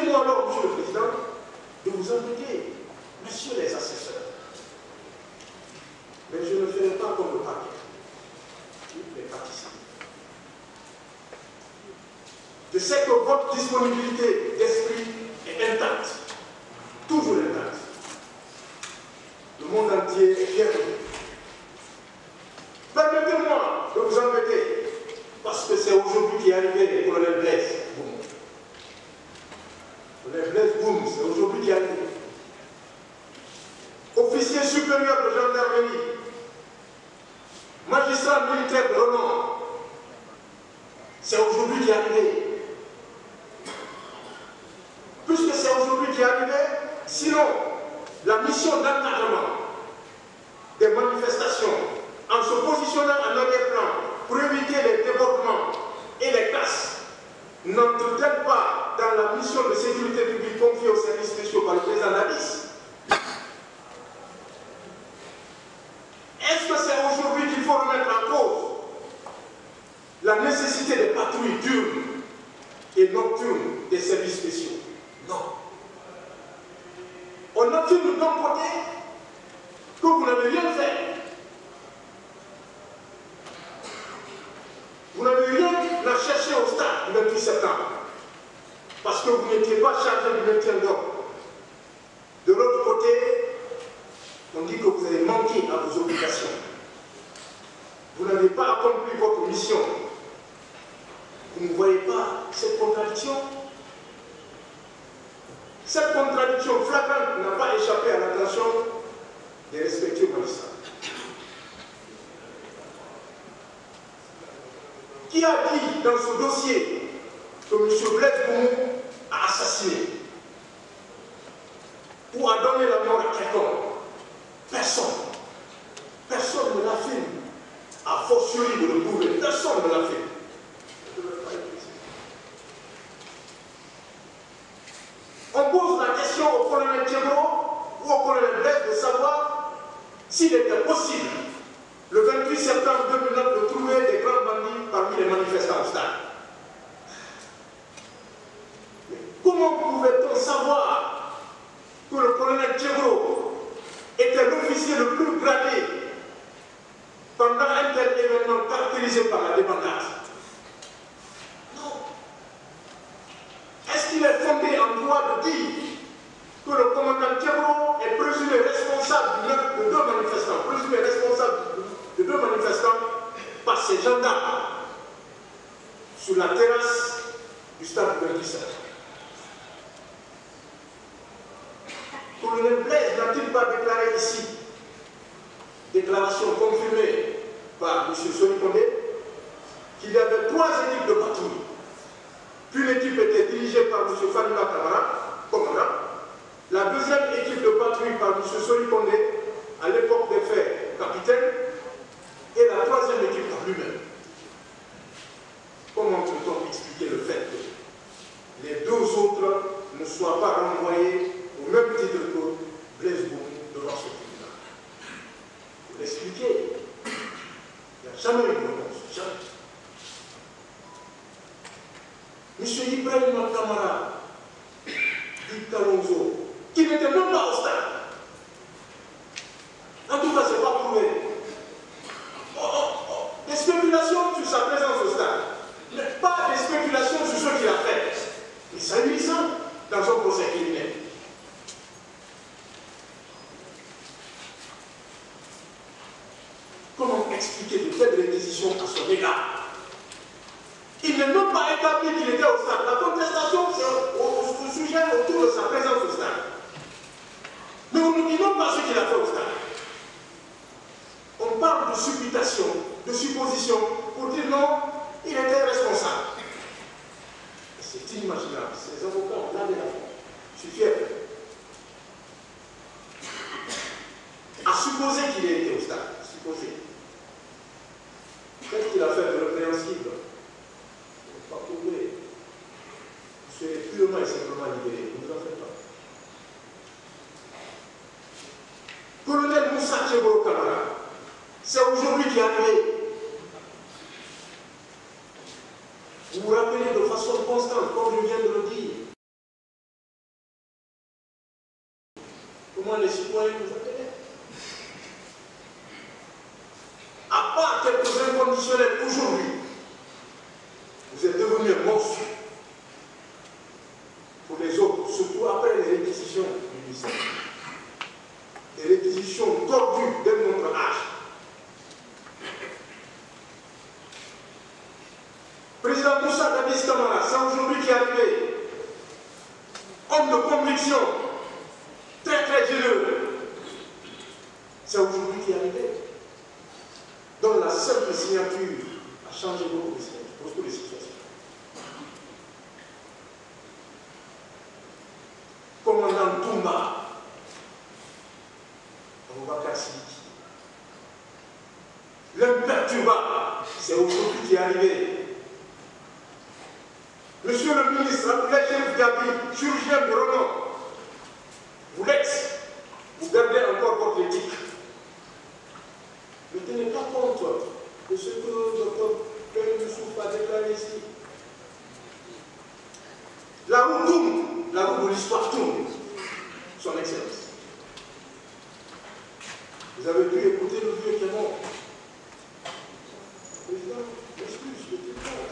Permettez-moi alors, Monsieur le Président, de vous inviter, Messieurs les assesseurs. Mais je ne ferai pas comme le parquet, les participants. Je sais que votre disponibilité d'esprit est intacte, toujours intacte. Le monde entier est fier de vous. Permettez-moi de vous embêter, parce que c'est aujourd'hui qui est arrivé le colonel Blaise Boum. Le colonel Blaise Boum, c'est aujourd'hui qui est arrivé. Officier supérieur de gendarmerie, magistrat militaire de renom, c'est aujourd'hui qui est arrivé. Puisque c'est aujourd'hui qui est arrivé, sinon la mission d'encadrement des manifestations en se positionnant en arrière-plan pour éviter les débordements et les casses n'entre-t-elle pas dans la mission de sécurité publique confiée aux services spéciaux par le président Davis? Est-ce que c'est aujourd'hui qu'il faut remettre en cause la nécessité des patrouilles diurnes et nocturnes des services spéciaux? Non. On affirme d'un côté que vous n'avez rien fait. Vous n'avez rien à chercher au stade du 28 septembre. Parce que vous n'étiez pas chargé du maintien d'ordre. De l'autre côté, on dit que vous avez manqué à vos obligations. Vous n'avez pas accompli votre mission. Vous ne voyez pas cette contradiction? Cette contradiction flagrante n'a pas échappé à l'attention des respectifs magistrats. Qui a dit dans ce dossier que M. Blaise Boum a assassiné ou a donné la mort à quelqu'un? Personne. Personne ne l'affirme. A fortiori de le prouver. Personne ne l'affirme. On pose la question au colonel Thiebro ou au colonel Blaise de savoir s'il était possible, le 28 septembre 2009, de trouver des grands bandits parmi les manifestants au stade. Mais comment pouvait-on savoir que le colonel Thiebro était l'officier le plus gradé pendant un tel événement caractérisé par la débandade? Non. Est-ce qu'il est fondé en droit de dire que le commandant Thiebro est présumé responsable de deux manifestants, de deux manifestants par ses gendarmes sur la terrasse du stade de 27. Le colonel Blaise n'a-t-il pas déclaré ici, déclaration confirmée par M. Soni Kondé, qu'il y avait 3 équipes de patrouille, qu'une équipe était dirigée par M. Fanima Kamara, commandant, la deuxième équipe de patrouille par M. Soni Kondé, à l'époque des faits, capitaine, et la troisième équipe par lui-même. Comment peut-on expliquer le fait que les deux autres ne soient pas renvoyés au même titre que Blaise Boum devant ce tribunal? Pour l'expliquer, il n'y a jamais eu de réponse, jamais. M. Ibrahim Kamara, dit Kalonzo, qui n'était même pas au stade. En tout cas, ce n'est pas prouvé. Des spéculations sur sa présence au stade, mais pas des spéculations sur ce qu'il a fait. Mais c'est nuisant dans un procès criminel. Comment expliquer de telles réquisitions à son égard? Il n'est même pas établi qu'il était au stade. La contestation, c'est au sujet autour de sa présence au stade. Mais on ne dit même pas ce qu'il a fait au stade. On parle de supputation, de supposition, pour dire non, il était responsable. C'est inimaginable. Ces avocats ont lavé la foi. Je suis fier. À supposer qu'il ait été au stade. Supposer. Qu'est-ce qu'il a fait de répréhensible? Pas prouvé. Vous serez purement et simplement libéré. Ne vous en faites pas. Colonel Moussa Thiebro Kamara, c'est aujourd'hui qui est arrivé. Vous vous rappelez de façon constante, comme je viens de le dire, comment les citoyens nous appellent. À part quelques inconditionnels aujourd'hui, vous êtes devenus un monstre pour les autres, surtout après les réquisitions du ministère. Les réquisitions tordues de notre âge. Président Moussa Dadis Camara, c'est aujourd'hui qui est arrivé. Homme de conviction, très très généreux. C'est aujourd'hui qui est arrivé. Dont la simple signature a changé beaucoup de situations. Commandant Toumba, Aboubakar Sidiki. L'imperturbable, c'est aujourd'hui qui est arrivé. Monsieur le ministre, Abdoulaye Chérif Gabi, chirurgien de renom, vous l'êtes, vous gardez encore votre éthique. Ne tenez pas compte de ce que le docteur Ben Youssouf a déclaré ici. La roue tourne, la roue de l'histoire tourne, son excellence. Vous avez dû écouter le vieux qui est mort. Président, excuse,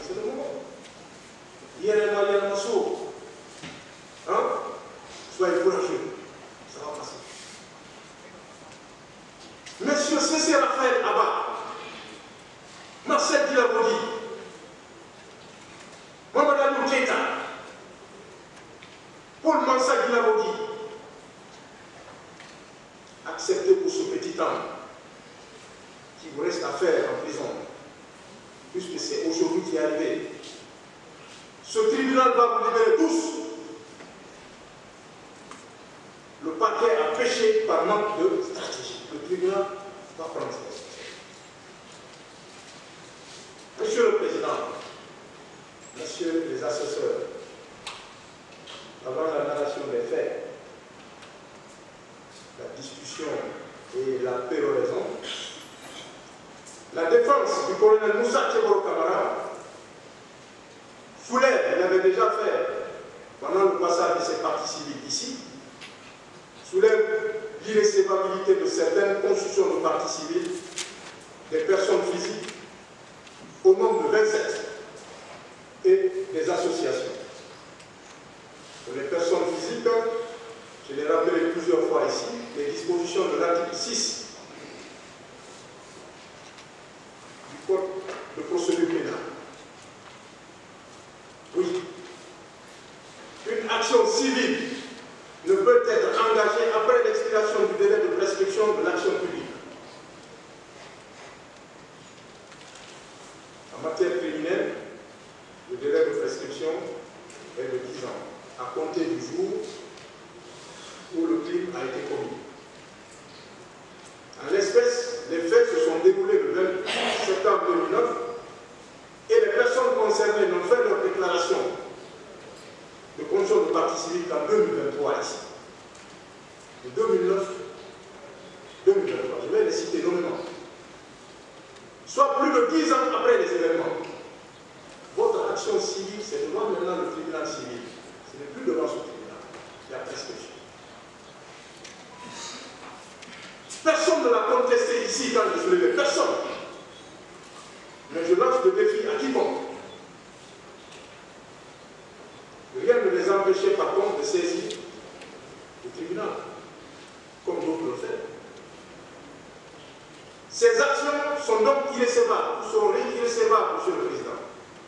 c'est le moment. Hier, il y a un morceau. Hein? Soyez courageux. Ça va passer. Monsieur Cécile Raphaël Abba, Marcel Dilabodi, Mamadou Keita, Paul Mansa Dilabodi, acceptez pour ce petit temps qui vous reste à faire en prison, puisque c'est aujourd'hui qui est arrivé. Ce tribunal va vous libérer tous. Le parquet a péché par manque de stratégie. Le tribunal va prendre cette stratégie. Monsieur le Président, Messieurs les assesseurs, avant la narration des faits, la discussion et la péroraison, la défense du colonel Moussa Tcheboro Camara Foulet, il l'avait déjà fait pendant le passage de ses parties civiques ici, soulève l'irrécevabilité de certaines constructions de parties civiles des personnes physiques au nombre de 27 et des associations. Pour les personnes physiques, je l'ai rappelé plusieurs fois ici, les dispositions de l'article 6 du Code de procédure pénale. Oui. Une action civile ne peut être engagée après l'expiration du délai de prescription de l'action publique. En matière criminelle, le délai de prescription est de 10 ans, à compter du jour où le crime a été commis. En l'espèce, les faits se sont déroulés le 20 septembre 2009 et les personnes concernées n'ont fait leur déclaration de conditions de partie civile qu'en 2023 ici. De 2009, 2023, je vais les citer nommément. Soit plus de 10 ans après les événements. Votre action civile, c'est devant maintenant le tribunal civil. Ce n'est plus devant ce tribunal. Il y a prescription. Personne ne l'a contesté ici quand je soulevais. Personne. Mais je lance le défi à quiconque. Rien ne les empêchait par contre de saisir le tribunal, comme d'autres le font. Ces actions sont donc irrécevables, ou seront irrécevables, Monsieur le Président.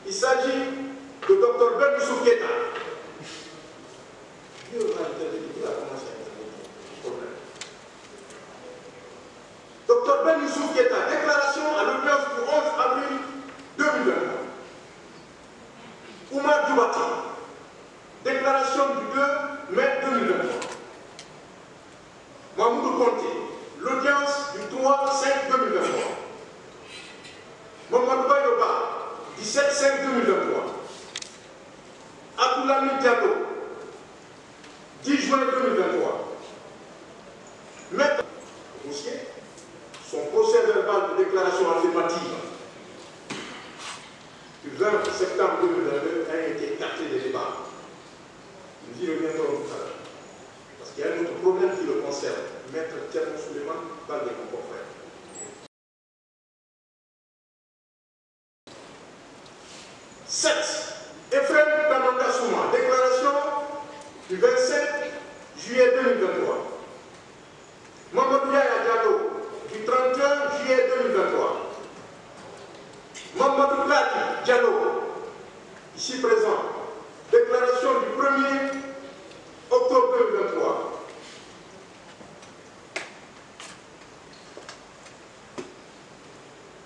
Il s'agit de Dr Ben Youssouf Keita. Dieu va intervenir, il a commencé à intervenir. Problème. Dr Ben Youssouf Keita, déclaration à l'audience du 11 avril 2021. Oumar Djoubati, déclaration du 2 mai 2023. Mahmoudou Conté, l'audience du 3-5-2023. Mamadou Bayoba, 17-5-2023. Abdoulami Diallo, 10 juin 2023. Maître dossier, son procès verbal de déclaration affirmative du 20 septembre 2022 a été écarté des débats. Nous y reviendrons tout à l'heure. Parce qu'il il y a un autre problème qui le concerne. Maître Thierno Souleymane parle de mon confrère. Ephraim Tamanda Souma, déclaration du 27 juillet 2023. Mamadou Yaya Diallo, du 31 juillet 2023. Mamadou Kati Diallo, ici présent, déclaration du 1er octobre 2023.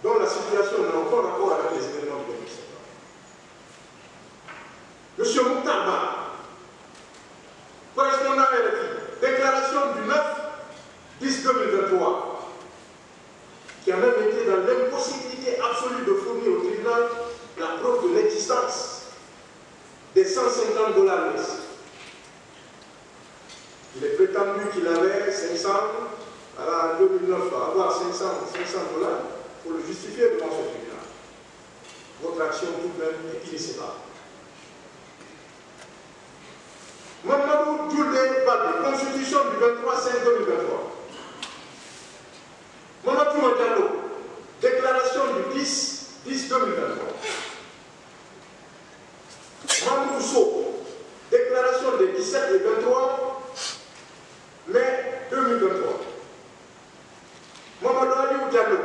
Dont la situation n'a aucun rapport avec les événements du 27 septembre. Monsieur Mouktarba, correspondant à RFI, déclaration du 9/10/2023, qui a même été dans l'impossibilité absolue de fournir au tribunal la preuve de l'existence des $150 US. Il est prétendu qu'il avait 500, en 2009, avoir 500 $, pour le justifier devant ce tribunal. Votre action tout de même est irrécevable. Mamadou Djoulé Baldé, constitution du 23/5/2023. Mamadou Diallo, déclaration du 10/10/2023. Mamadou Sow, déclaration des 17 et 23 mai 2023. Mamadou Aliou Diallo,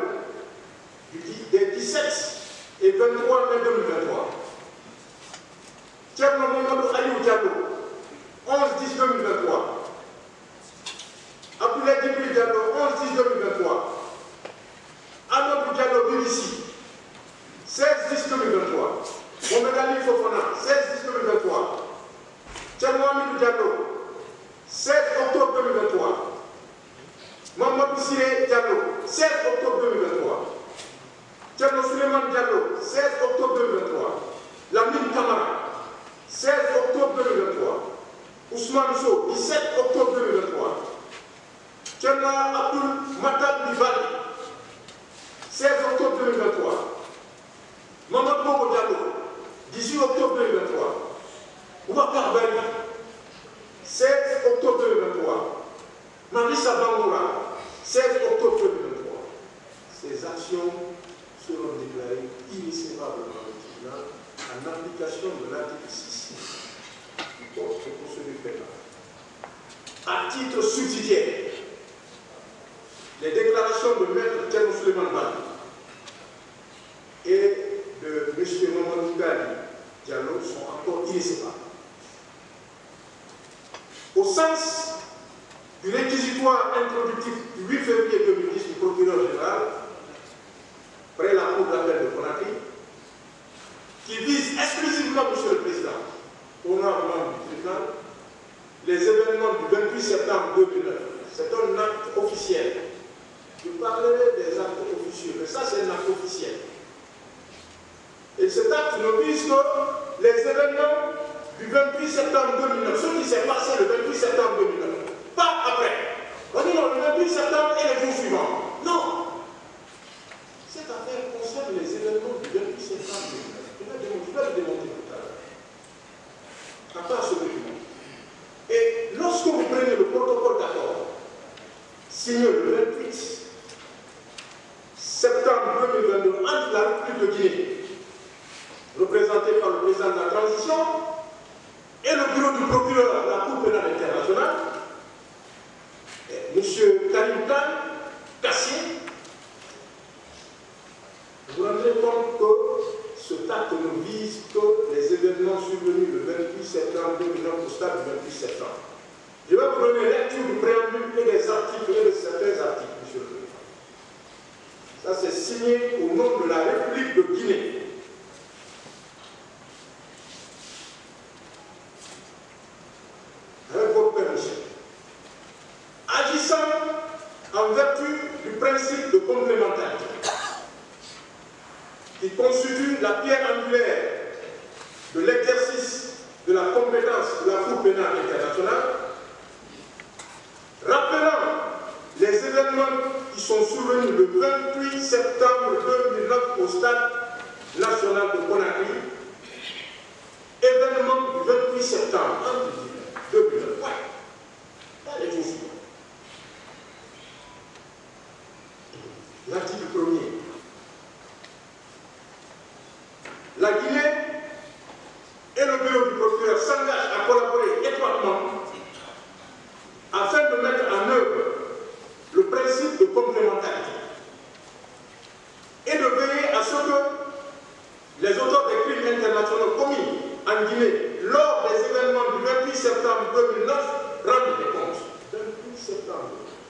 des 17 et 23 mai 2023. Thierno Mamadou Aliou Diallo, 11/10/2023. Abdoulaye Djibril Diallo, 11/10/2023. Amadou Diallo Bilissi, 16/10/2023. Mohamed Ali Fofana, 16/10/2023. Thierno Amidou Diallo, 16 octobre 2023. Mamadou Siré Diallo, 16 octobre 2023. Thierno Souleymane Diallo, 16 octobre 2023. Lamine Camara, 16 octobre 2023. Ousmane Sow, 17 octobre 2023. Thierno Abdoul Matab Nibali, 16 octobre 2023. Mamadou Bobo Diallo, 18 octobre 2023. Ouakar Bari, 16 octobre 2023. Marissa Bangoura, 16 octobre 2023. Ces actions seront déclarées irrécevables dans le tribunal en application de l'article 6 du Code de procédure pénale. À titre subsidiaire, les déclarations de Maître Thierno Souleymane Baldé et de M. Mamadou Diallo sont encore irrécevables. Au sens du réquisitoire introductif du 8 février 2010 du procureur général, près la cour d'appel de Conakry, qui vise exclusivement, M. le Président, au nom du tribunal, les événements du 28 septembre 2009. C'est un acte officiel. Je parlerai des actes officieux, mais ça c'est un acte officiel. Et cet acte ne vise que les événements du 28 septembre 2009, ce qui s'est passé le 28 septembre 2009, pas après. On dit non, le 28 septembre et les jours suivants. Non. Cette affaire concerne les événements du 28 septembre 2009. Je vais le démontrer tout à l'heure. À part ce document. Et lorsque vous prenez le protocole d'accord, signé le 28 septembre 2022 entre la République de Guinée, représenté par le président de la transition, et le bureau du procureur de la Cour pénale internationale, M. Karim Khan, Kassé, vous vous rendez compte que ce acte ne vise que les événements survenus le 28 septembre 2009 au stade du 28 septembre. Je vais vous donner lecture du préambule et des articles et de certains articles, M. le Président. Ça, c'est signé au nom de la République de Guinée. Avec votre permission. Agissant en vertu du principe de complémentarité, qui constitue la pierre angulaire de l'exercice de la compétence de la Cour pénale internationale, rappelant les événements qui sont survenus le 28 septembre 2009 au stade national de Conakry, événement du 28 septembre 2009. Ouais. les auteurs des crimes internationaux commis en Guinée lors des événements du 28 septembre 2009 rendent des comptes. 28 septembre